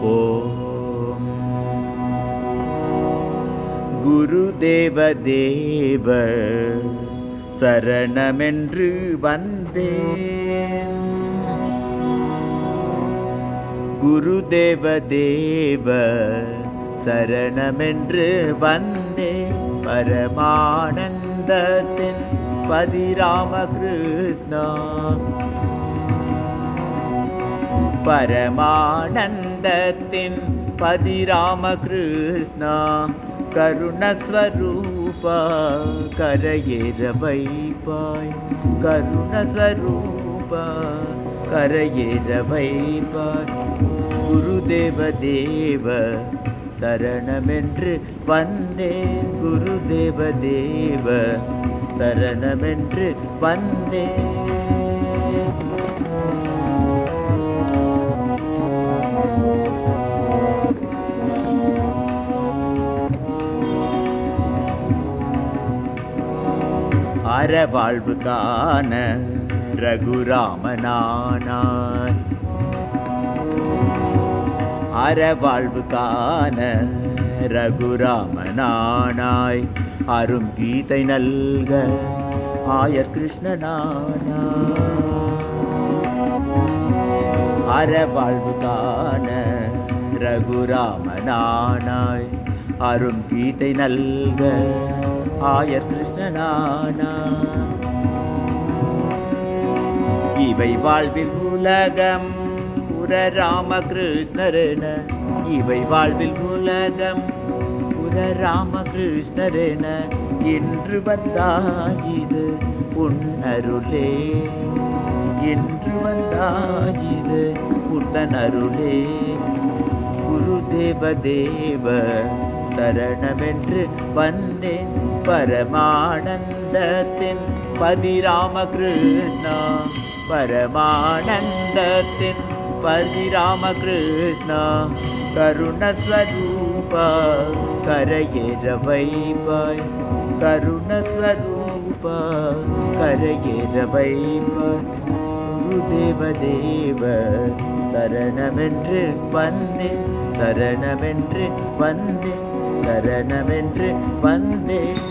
ஓம் குருதேவ தேவ சரணமென்று வந்தேன். குருதேவ தேவ சரணமென்று வந்தேன். பரமானந்தத்தின் பதிராமகிருஷ்ணா, பரமானந்தத்தின் பதிராமகிருஷ்ணா, கருணஸ்வரூபா கரையேற வைப்பாய். கருணஸ்வரூபா கரையேற வைப்பாய். குருதேவ தேவ சரணமென்று வந்தேன். குருதேவ தேவ சரணமென்று வந்தேன். அறவாழ்வு காண ரகுராமனானாய். அறவாழ்வு காண ரகுராமனானாய். அரும் கீதை நல்க ஆயர் கிருஷ்ணனானாய். அறவாழ்வு காண ரகுராமனானாய். அரும் கீதை நல்க ஆயர் கிருஷ்ணனானாய். இவை வாழ்வில் உலகம் புர ராமகிருஷ்ணரென. இவை வாழ்வில் உலகம் புர ராமகிருஷ்ணரென. என்று வந்தாயிது உன் அருளே. என்று வந்தாயிது உன் அருளே. குருதேவ தேவ சரணமென்று வந்தேன். பரமானந்தத்தின் பதிராமகிருஷ்ணா, பரமானந்தத்தின் பதிராமகிருஷ்ணா, கருணஸ்வரூபா கரையேற வைப்பாய். கருணஸ்வரூபா கரையேற வைப்பாய். குருதேவ தேவ சரணமென்று வந்தேன். சரணமென்று வந்தேன். சரணமென்று வந்தேன்.